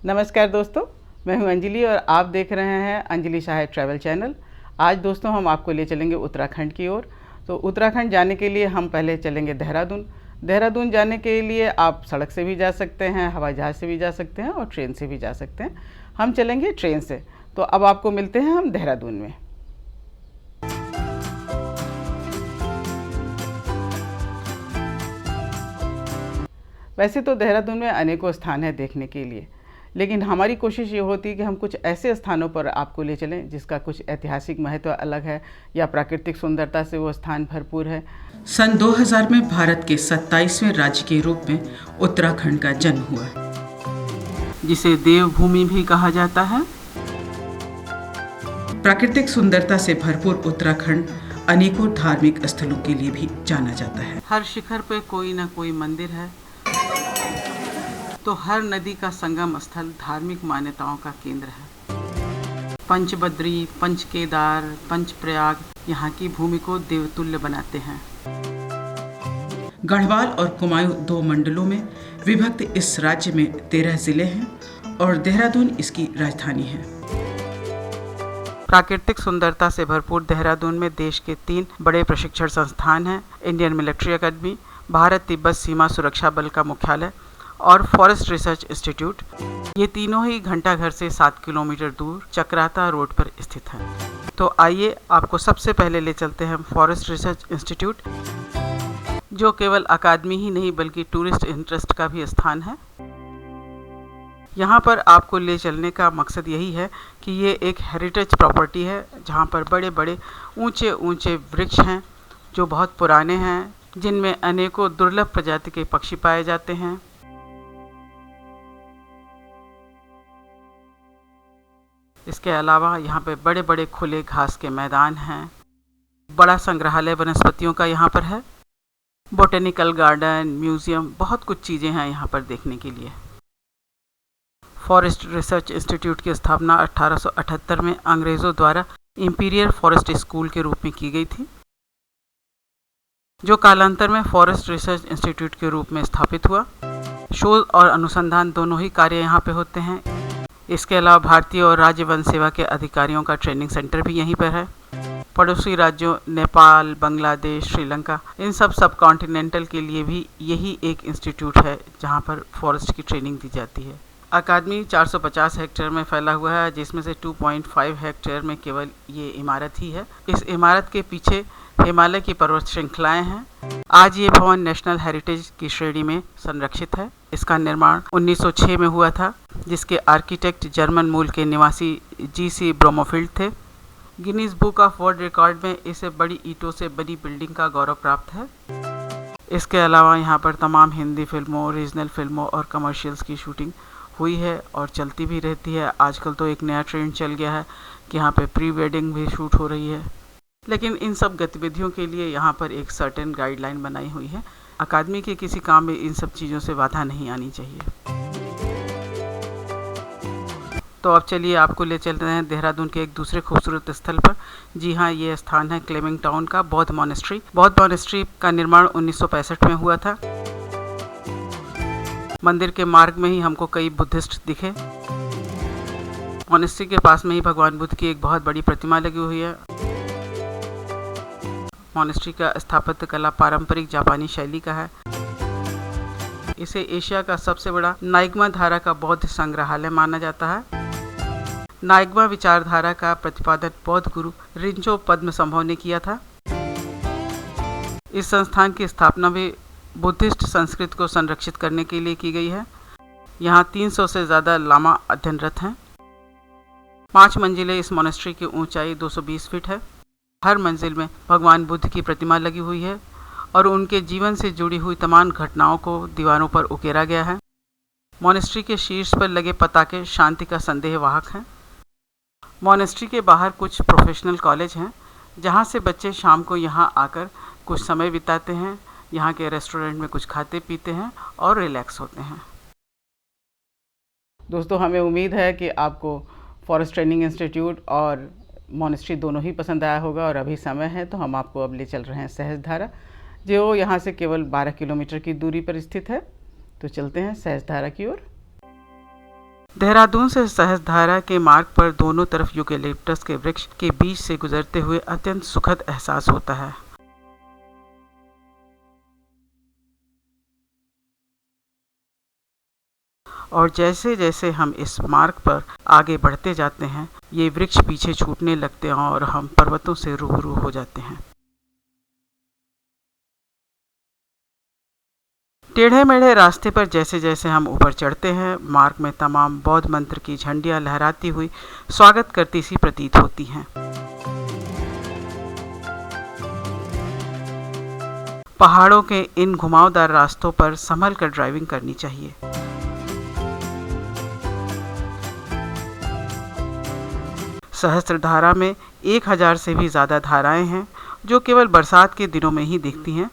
नमस्कार दोस्तों, मैं हूं अंजलि और आप देख रहे हैं अंजलि शाह ट्रैवल चैनल। आज दोस्तों हम आपको ले चलेंगे उत्तराखंड की ओर। तो उत्तराखंड जाने के लिए हम पहले चलेंगे देहरादून। देहरादून जाने के लिए आप सड़क से भी जा सकते हैं, हवाई जहाज़ से भी जा सकते हैं और ट्रेन से भी जा सकते हैं। हम चलेंगे ट्रेन से। तो अब आपको मिलते हैं हम देहरादून में। वैसे तो देहरादून में अनेकों स्थान हैं देखने के लिए, लेकिन हमारी कोशिश ये होती है कि हम कुछ ऐसे स्थानों पर आपको ले चलें जिसका कुछ ऐतिहासिक महत्व अलग है या प्राकृतिक सुंदरता से वो स्थान भरपूर है। सन 2000 में भारत के 27वें राज्य के रूप में उत्तराखंड का जन्म हुआ, जिसे देवभूमि भी कहा जाता है। प्राकृतिक सुंदरता से भरपूर उत्तराखंड अनेकों धार्मिक स्थलों के लिए भी जाना जाता है। हर शिखर पे कोई न कोई मंदिर है, तो हर नदी का संगम स्थल धार्मिक मान्यताओं का केंद्र है। पंचबद्री, पंचकेदार, पंचप्रयाग यहाँ की भूमि को देवतुल्य बनाते हैं। गढ़वाल और कुमाऊं 2 मंडलों में विभक्त इस राज्य में 13 जिले हैं और देहरादून इसकी राजधानी है। प्राकृतिक सुंदरता से भरपूर देहरादून में देश के 3 बड़े प्रशिक्षण संस्थान हैं। Indian military academy, Bharat Tibet सीमा सुरक्षा बल का मुख्यालय और फॉरेस्ट रिसर्च इंस्टीट्यूट। ये तीनों ही घंटाघर से 7 किलोमीटर दूर चक्राता रोड पर स्थित है। तो आइए आपको सबसे पहले ले चलते हैं फॉरेस्ट रिसर्च इंस्टीट्यूट, जो केवल अकादमी ही नहीं बल्कि टूरिस्ट इंटरेस्ट का भी स्थान है। यहाँ पर आपको ले चलने का मकसद यही है कि ये एक हेरिटेज प्रॉपर्टी है, जहाँ पर बड़े बड़े ऊंचे ऊंचे वृक्ष हैं जो बहुत पुराने हैं, जिनमें अनेकों दुर्लभ प्रजाति के पक्षी पाए जाते हैं। इसके अलावा यहाँ पे बड़े बड़े खुले घास के मैदान हैं। बड़ा संग्रहालय वनस्पतियों का यहाँ पर है। बोटेनिकल गार्डन, म्यूजियम, बहुत कुछ चीज़ें हैं यहाँ पर देखने के लिए। फॉरेस्ट रिसर्च इंस्टीट्यूट की स्थापना 1878 में अंग्रेज़ों द्वारा इंपीरियल फॉरेस्ट स्कूल के रूप में की गई थी, जो कालांतर में फॉरेस्ट रिसर्च इंस्टीट्यूट के रूप में स्थापित हुआ। शोध और अनुसंधान दोनों ही कार्य यहाँ पे होते हैं। इसके अलावा भारतीय और राज्य वन सेवा के अधिकारियों का ट्रेनिंग सेंटर भी यहीं पर है। पड़ोसी राज्यों नेपाल, बांग्लादेश, श्रीलंका, इन सब कॉन्टिनेंटल के लिए भी यही एक इंस्टीट्यूट है जहां पर फॉरेस्ट की ट्रेनिंग दी जाती है। अकादमी 450 हेक्टेयर में फैला हुआ है, जिसमें से 2.5 हेक्टेयर में केवल ये इमारत ही है। इस इमारत के पीछे हिमालय की पर्वत श्रृंखलाएं हैं। आज ये भवन नेशनल हेरिटेज की श्रेणी में संरक्षित है। इसका निर्माण 1906 में हुआ था, जिसके आर्किटेक्ट जर्मन मूल के निवासी G.C. ब्रोमोफील्ड थे। Guinness book of world record में इसे बड़ी ईंटों से बनी बिल्डिंग का गौरव प्राप्त है। इसके अलावा यहाँ पर तमाम हिंदी फिल्मों, रीजनल फिल्मों और कमर्शियल्स की शूटिंग हुई है और चलती भी रहती है। आजकल तो एक नया ट्रेंड चल गया है कि यहाँ पे प्री वेडिंग भी शूट हो रही है। लेकिन इन सब गतिविधियों के लिए यहाँ पर एक सर्टेन गाइडलाइन बनाई हुई है। अकादमी के किसी काम में इन सब चीज़ों से बाधा नहीं आनी चाहिए। तो अब चलिए आपको ले चलते हैं देहरादून के एक दूसरे खूबसूरत स्थल पर। जी हाँ, ये स्थान है क्लेमिंग टाउन का बौद्ध मॉनेस्ट्री। बौद्ध मॉनेस्ट्री का निर्माण 1965 में हुआ था। मंदिर के मार्ग में ही हमको कई बुद्धिस्ट दिखे। मॉनेस्ट्री के पास में ही भगवान बुद्ध की एक बहुत बड़ी प्रतिमा लगी हुई है। मॉनेस्ट्री का स्थापत्य कला पारंपरिक जापानी शैली का है। इसे एशिया का सबसे बड़ा नाइग्मा धारा का बौद्ध संग्रहालय माना जाता है। नाइग्मा विचारधारा का प्रतिपादन बौद्ध गुरु रिंचो पद्मसंभव ने किया था। इस संस्थान की स्थापना भी बुद्धिस्ट संस्कृति को संरक्षित करने के लिए की गई है। यहाँ 300 से ज़्यादा लामा अध्ययनरत हैं। 5 मंजिलें इस मॉनेस्ट्री की ऊंचाई 220 फीट है। हर मंजिल में भगवान बुद्ध की प्रतिमा लगी हुई है और उनके जीवन से जुड़ी हुई तमाम घटनाओं को दीवारों पर उकेरा गया है। मॉनेस्ट्री के शीर्ष पर लगे पताके शांति का संदेह वाहक हैं। मॉनेस्ट्री के बाहर कुछ प्रोफेशनल कॉलेज हैं, जहां से बच्चे शाम को यहां आकर कुछ समय बिताते हैं। यहाँ के रेस्टोरेंट में कुछ खाते पीते हैं और रिलैक्स होते हैं। दोस्तों, हमें उम्मीद है कि आपको फॉरेस्ट ट्रेनिंग इंस्टीट्यूट और मॉनेस्ट्री दोनों ही पसंद आया होगा। और अभी समय है तो हम आपको अब ले चल रहे हैं सहस्त्रधारा, जो यहाँ से केवल 12 किलोमीटर की दूरी पर स्थित है। तो चलते हैं सहस्त्रधारा की ओर। देहरादून से सहस्त्रधारा के मार्ग पर दोनों तरफ यूकेलिप्टस के वृक्ष के बीच से गुजरते हुए अत्यंत सुखद एहसास होता है। और जैसे जैसे हम इस मार्ग पर आगे बढ़ते जाते हैं, ये वृक्ष पीछे छूटने लगते हैं और हम पर्वतों से रूबरू हो जाते हैं। टेढ़े मेढ़े रास्ते पर जैसे जैसे हम ऊपर चढ़ते हैं, मार्ग में तमाम बौद्ध मंत्र की झंडियां लहराती हुई स्वागत करती सी प्रतीत होती हैं। पहाड़ों के इन घुमावदार रास्तों पर संभल कर ड्राइविंग करनी चाहिए। सहस्त्रधारा में 1000 से भी ज़्यादा धाराएं हैं जो केवल बरसात के दिनों में ही दिखती हैं।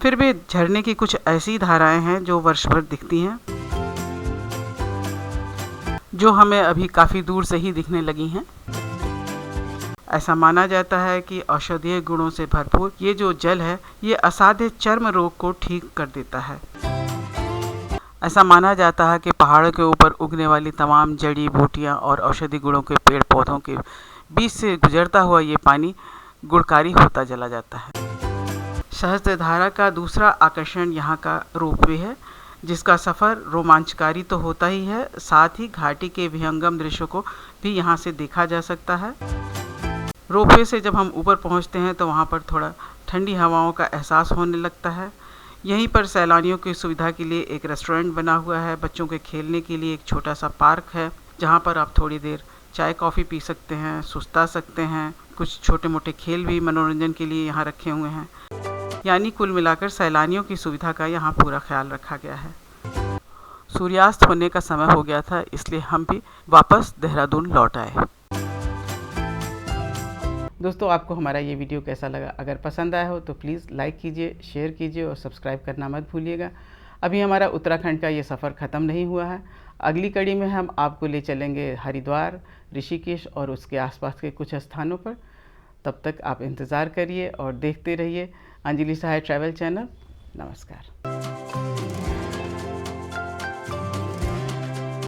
फिर भी झरने की कुछ ऐसी धाराएं हैं जो वर्ष भर दिखती हैं, जो हमें अभी काफ़ी दूर से ही दिखने लगी हैं। ऐसा माना जाता है कि औषधीय गुणों से भरपूर ये जो जल है, ये असाध्य चर्म रोग को ठीक कर देता है। ऐसा माना जाता है कि पहाड़ों के ऊपर उगने वाली तमाम जड़ी बूटियां और औषधि गुणों के पेड़ पौधों के बीच से गुजरता हुआ ये पानी गुणकारी होता चला जाता है। सहस्त्रधारा का दूसरा आकर्षण यहाँ का रोपवे है, जिसका सफ़र रोमांचकारी तो होता ही है, साथ ही घाटी के विहंगम दृश्यों को भी यहाँ से देखा जा सकता है। रोपवे से जब हम ऊपर पहुँचते हैं तो वहाँ पर थोड़ा ठंडी हवाओं का एहसास होने लगता है। यहीं पर सैलानियों की सुविधा के लिए एक रेस्टोरेंट बना हुआ है, बच्चों के खेलने के लिए एक छोटा सा पार्क है, जहाँ पर आप थोड़ी देर चाय कॉफ़ी पी सकते हैं, सुस्ता सकते हैं। कुछ छोटे मोटे खेल भी मनोरंजन के लिए यहाँ रखे हुए हैं। यानी कुल मिलाकर सैलानियों की सुविधा का यहाँ पूरा ख्याल रखा गया है। सूर्यास्त होने का समय हो गया था, इसलिए हम भी वापस देहरादून लौट आए। दोस्तों, आपको हमारा ये वीडियो कैसा लगा? अगर पसंद आया हो तो प्लीज़ लाइक कीजिए, शेयर कीजिए और सब्सक्राइब करना मत भूलिएगा। अभी हमारा उत्तराखंड का ये सफ़र ख़त्म नहीं हुआ है। अगली कड़ी में हम आपको ले चलेंगे हरिद्वार, ऋषिकेश और उसके आसपास के कुछ स्थानों पर। तब तक आप इंतज़ार करिए और देखते रहिए अंजलि सहाय ट्रैवल चैनल। नमस्कार।